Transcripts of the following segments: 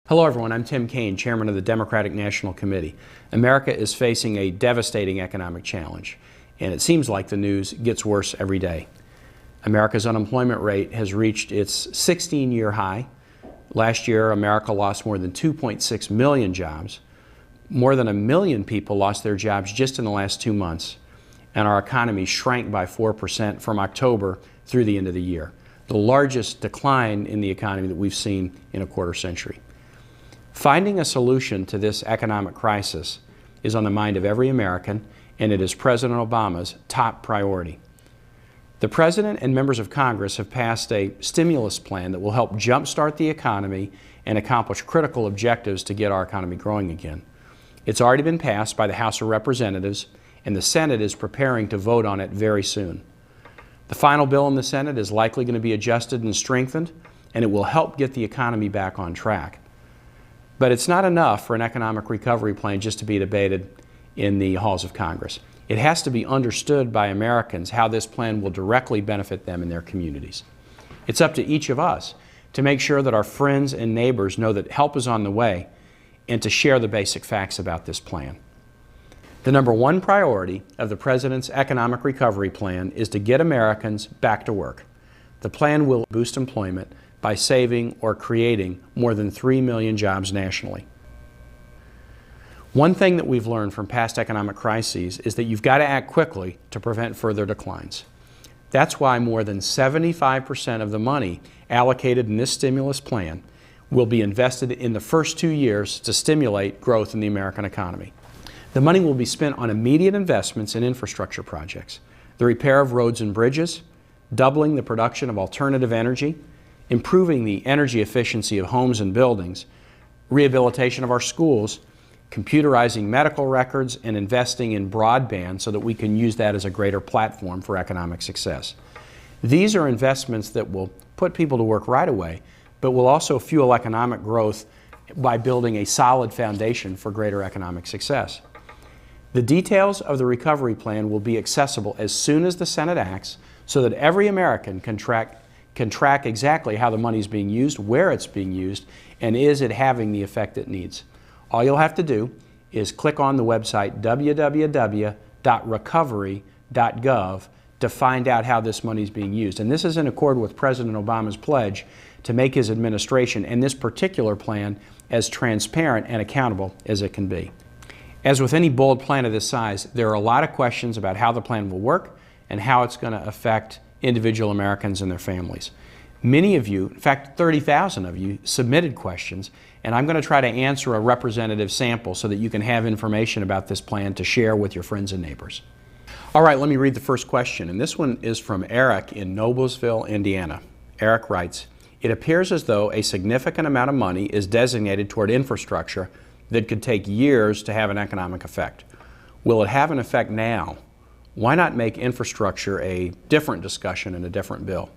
Hello everyone, I'm Tim Kaine, Chairman of the Democratic National Committee. America is facing a devastating economic challenge, and it seems like the news gets worse every day. America's unemployment rate has reached its 16-year high. Last year, America lost more than 2.6 million jobs. More than 1 million people lost their jobs just in the last 2 months, and our economy shrank by 4% from October through the end of the year, the largest decline in the economy that we've seen in a quarter century. Finding a solution to this economic crisis is on the mind of every American, and it is President Obama's top priority. The President and members of Congress have passed a stimulus plan that will help jumpstart the economy and accomplish critical objectives to get our economy growing again. It's already been passed by the House of Representatives, and the Senate is preparing to vote on it very soon. The final bill in the Senate is likely going to be adjusted and strengthened, and it will help get the economy back on track. But it's not enough for an economic recovery plan just to be debated in the halls of Congress. It has to be understood by Americans how this plan will directly benefit them and their communities. It's up to each of us to make sure that our friends and neighbors know that help is on the way and to share the basic facts about this plan. The number one priority of the President's economic recovery plan is to get Americans back to work. The plan will boost employment by saving or creating more than 3 million jobs nationally. One thing that we've learned from past economic crises is that you've got to act quickly to prevent further declines. That's why more than 75% of the money allocated in this stimulus plan will be invested in the first 2 years to stimulate growth in the American economy. The money will be spent on immediate investments in infrastructure projects, the repair of roads and bridges, doubling the production of alternative energy, improving the energy efficiency of homes and buildings, rehabilitation of our schools, computerizing medical records, and investing in broadband so that we can use that as a greater platform for economic success. These are investments that will put people to work right away, but will also fuel economic growth by building a solid foundation for greater economic success. The details of the recovery plan will be accessible as soon as the Senate acts so that every American can track exactly how the money is being used, where it's being used, and is it having the effect it needs. All you'll have to do is click on the website www.recovery.gov to find out how this money is being used. And this is in accord with President Obama's pledge to make his administration and this particular plan as transparent and accountable as it can be. As with any bold plan of this size, there are a lot of questions about how the plan will work and how it's going to affect individual Americans and their families. Many of you, in fact 30,000 of you, submitted questions, and I'm going to try to answer a representative sample so that you can have information about this plan to share with your friends and neighbors. All right, let me read the first question, and this one is from Eric in Noblesville, Indiana. Eric writes, "It appears as though a significant amount of money is designated toward infrastructure that could take years to have an economic effect. Will it have an effect now? Why not make infrastructure a different discussion in a different bill?"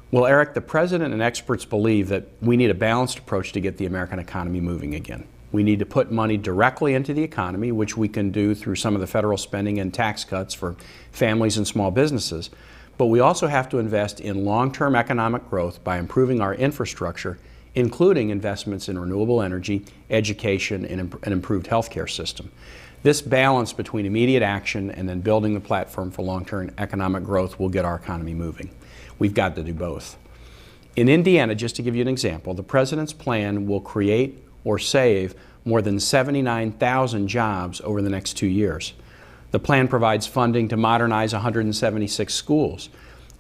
Well, Eric, the President and experts believe that we need a balanced approach to get the American economy moving again. We need to put money directly into the economy, which we can do through some of the federal spending and tax cuts for families and small businesses. But we also have to invest in long-term economic growth by improving our infrastructure, including investments in renewable energy, education, and an improved healthcare system. This balance between immediate action and then building the platform for long-term economic growth will get our economy moving. We've got to do both. In Indiana, just to give you an example, the President's plan will create or save more than 79,000 jobs over the next 2 years. The plan provides funding to modernize 176 schools.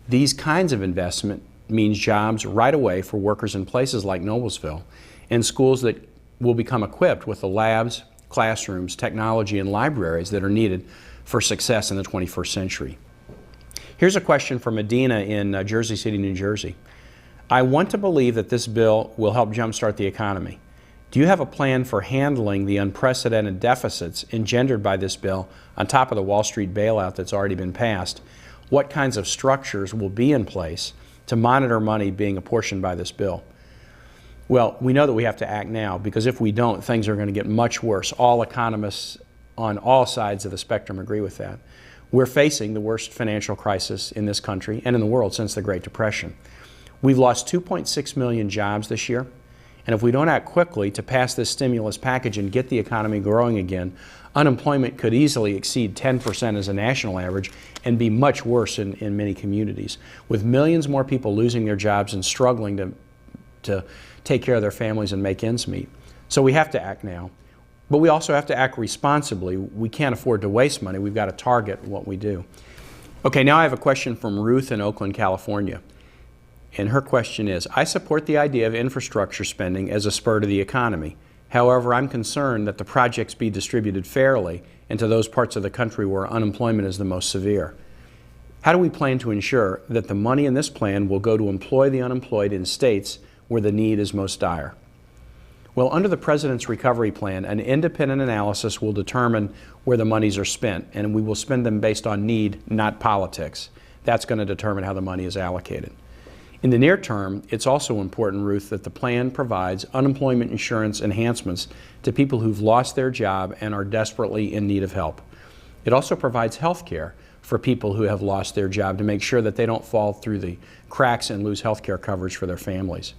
These kinds of investment means jobs right away for workers in places like Noblesville and schools that will become equipped with the labs, classrooms, technology, and libraries that are needed for success in the 21st century. Here's a question from Medina in Jersey City, New Jersey. "I want to believe that this bill will help jumpstart the economy. Do you have a plan for handling the unprecedented deficits engendered by this bill on top of the Wall Street bailout that's already been passed? What kinds of structures will be in place to monitor money being apportioned by this bill?" Well, we know that we have to act now, because if we don't, things are going to get much worse. All economists on all sides of the spectrum agree with that. We're facing the worst financial crisis in this country and in the world since the Great Depression. We've lost 2.6 million jobs this year, And if we don't act quickly to pass this stimulus package and get the economy growing again, unemployment could easily exceed 10% as a national average and be much worse in many communities, with millions more people losing their jobs and struggling to take care of their families and make ends meet. So we have to act now. But we also have to act responsibly. We can't afford to waste money. We've got to target what we do. Okay, now I have a question from Ruth in Oakland, California. And her question is, I support the idea of infrastructure spending as a spur to the economy. However, I'm concerned that the projects be distributed fairly into those parts of the country where unemployment is the most severe. How do we plan to ensure that the money in this plan will go to employ the unemployed in states where the need is most dire? Well, under the President's Recovery Plan, an independent analysis will determine where the monies are spent, and we will spend them based on need, not politics. That's going to determine how the money is allocated. In the near term, it's also important, Ruth, that the plan provides unemployment insurance enhancements to people who've lost their job and are desperately in need of help. It also provides health care for people who have lost their job to make sure that they don't fall through the cracks and lose health care coverage for their families.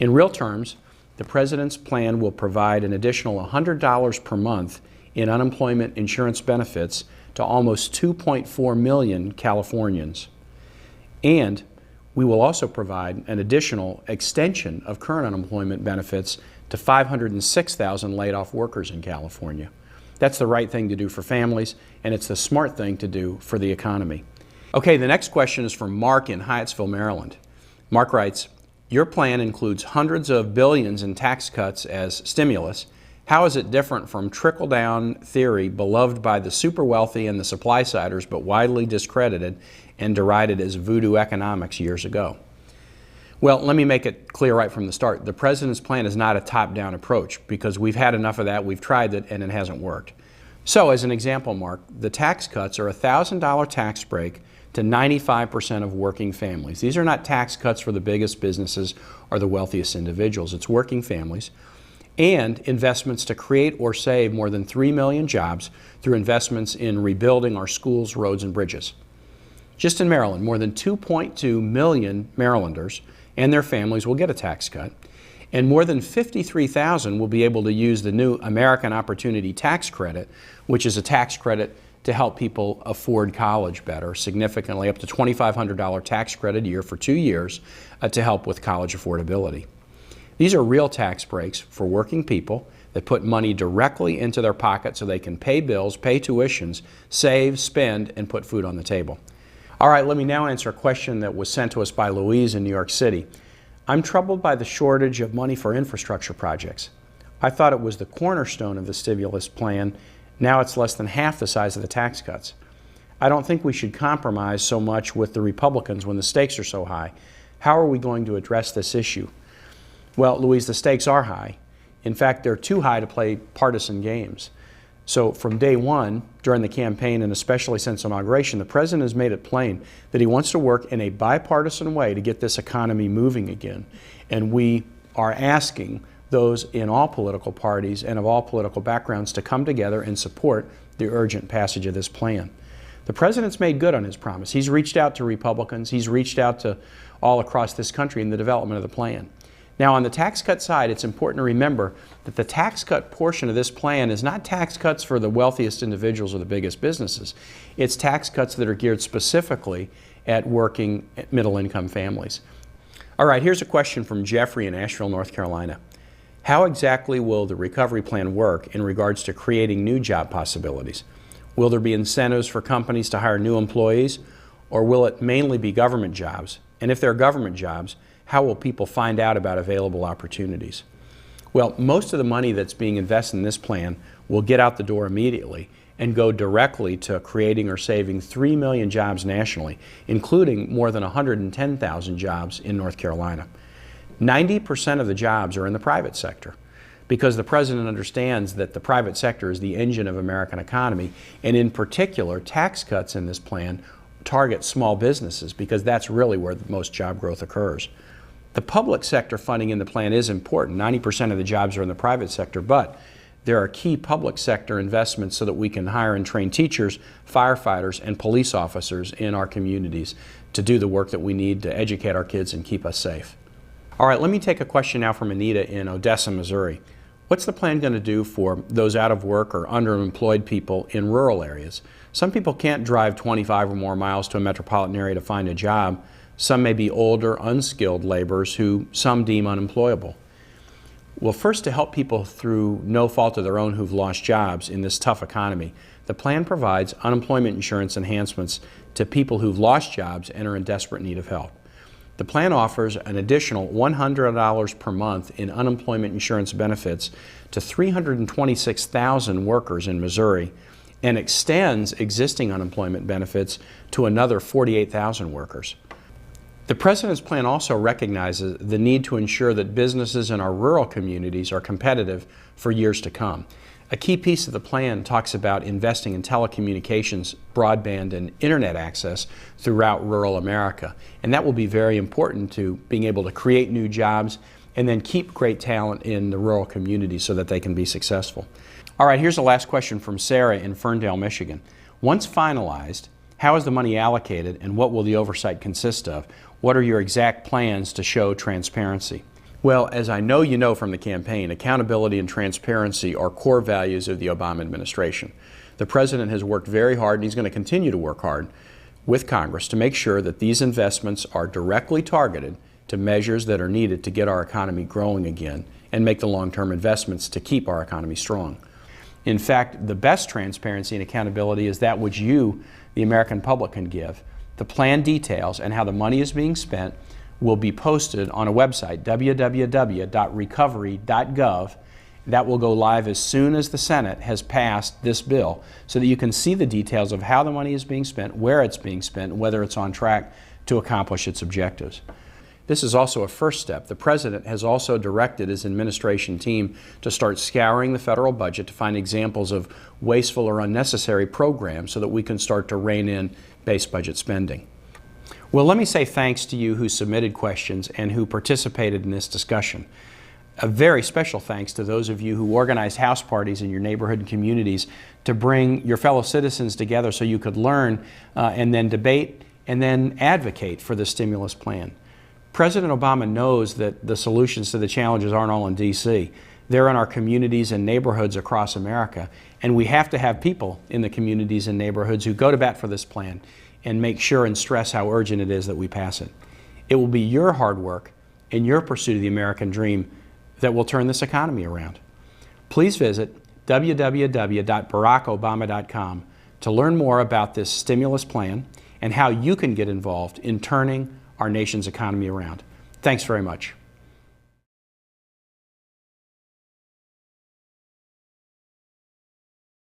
In real terms, the President's plan will provide an additional $100 per month in unemployment insurance benefits to almost 2.4 million Californians. And we will also provide an additional extension of current unemployment benefits to 506,000 laid-off workers in California. That's the right thing to do for families, and it's the smart thing to do for the economy. Okay, the next question is from Mark in Hyattsville, Maryland. Mark writes, your plan includes hundreds of billions in tax cuts as stimulus. How is it different from trickle-down theory beloved by the super wealthy and the supply-siders but widely discredited and derided as voodoo economics years ago? Well, let me make it clear right from the start. The President's plan is not a top-down approach because we've had enough of that, we've tried it, and it hasn't worked. So, as an example, Mark, the tax cuts are a $1,000 tax break to 95% of working families. These are not tax cuts for the biggest businesses or the wealthiest individuals. It's working families and investments to create or save more than 3 million jobs through investments in rebuilding our schools, roads, and bridges. Just in Maryland, more than 2.2 million Marylanders and their families will get a tax cut, and more than 53,000 will be able to use the new American Opportunity Tax Credit, which is a tax credit to help people afford college better, significantly up to $2,500 tax credit a year for 2 years to help with college affordability. These are real tax breaks for working people that put money directly into their pocket so they can pay bills, pay tuitions, save, spend, and put food on the table. All right, let me now answer a question that was sent to us by Louise in New York City. I'm troubled by the shortage of money for infrastructure projects. I thought it was the cornerstone of the stimulus plan. Now it's less than half the size of the tax cuts. I don't think we should compromise so much with the Republicans when the stakes are so high. How are we going to address this issue? Well, Louise, the stakes are high. In fact, they're too high to play partisan games. So from day one, during the campaign and especially since inauguration, the President has made it plain that he wants to work in a bipartisan way to get this economy moving again. And we are asking those in all political parties and of all political backgrounds to come together and support the urgent passage of this plan. The President's made good on his promise. He's reached out to Republicans. He's reached out to all across this country in the development of the plan. Now, on the tax cut side, it's important to remember that the tax cut portion of this plan is not tax cuts for the wealthiest individuals or the biggest businesses. It's tax cuts that are geared specifically at working middle-income families. All right, here's a question from Jeffrey in Asheville, North Carolina. How exactly will the recovery plan work in regards to creating new job possibilities? Will there be incentives for companies to hire new employees, or will it mainly be government jobs? And if they're government jobs, how will people find out about available opportunities? Well, most of the money that's being invested in this plan will get out the door immediately and go directly to creating or saving 3 million jobs nationally, including more than 110,000 jobs in North Carolina. 90% of the jobs are in the private sector because the President understands that the private sector is the engine of American economy, and in particular, tax cuts in this plan target small businesses because that's really where the most job growth occurs. The public sector funding in the plan is important. 90% of the jobs are in the private sector, but there are key public sector investments so that we can hire and train teachers, firefighters, and police officers in our communities to do the work that we need to educate our kids and keep us safe. All right, let me take a question now from Anita in Odessa, Missouri. What's the plan going to do for those out of work or underemployed people in rural areas? Some people can't drive 25 or more miles to a metropolitan area to find a job. Some may be older, unskilled laborers who some deem unemployable. Well, first, to help people through no fault of their own who've lost jobs in this tough economy, the plan provides unemployment insurance enhancements to people who've lost jobs and are in desperate need of help. The plan offers an additional $100 per month in unemployment insurance benefits to 326,000 workers in Missouri and extends existing unemployment benefits to another 48,000 workers. The President's plan also recognizes the need to ensure that businesses in our rural communities are competitive for years to come. A key piece of the plan talks about investing in telecommunications, broadband, and internet access throughout rural America. And that will be very important to being able to create new jobs and then keep great talent in the rural communities so that they can be successful. All right, here's the last question from Sarah in Ferndale, Michigan. Once finalized, how is the money allocated and what will the oversight consist of? What are your exact plans to show transparency? Well, as I know you know from the campaign, accountability and transparency are core values of the Obama administration. The President has worked very hard, and he's going to continue to work hard with Congress to make sure that these investments are directly targeted to measures that are needed to get our economy growing again and make the long-term investments to keep our economy strong. In fact, the best transparency and accountability is that which you, the American public, can give. The plan details and how the money is being spent will be posted on a website, www.recovery.gov. That will go live as soon as the Senate has passed this bill so that you can see the details of how the money is being spent, where it's being spent, and whether it's on track to accomplish its objectives. This is also a first step. The President has also directed his administration team to start scouring the federal budget to find examples of wasteful or unnecessary programs so that we can start to rein in base budget spending. Well, let me say thanks to you who submitted questions and who participated in this discussion. A very special thanks to those of you who organized house parties in your neighborhood and communities to bring your fellow citizens together so you could learn and then debate and then advocate for the stimulus plan. President Obama knows that the solutions to the challenges aren't all in D.C. They're in our communities and neighborhoods across America, and we have to have people in the communities and neighborhoods who go to bat for this plan and make sure and stress how urgent it is that we pass it. It will be your hard work and your pursuit of the American dream that will turn this economy around. Please visit www.barackobama.com to learn more about this stimulus plan and how you can get involved in turning our nation's economy around. Thanks very much.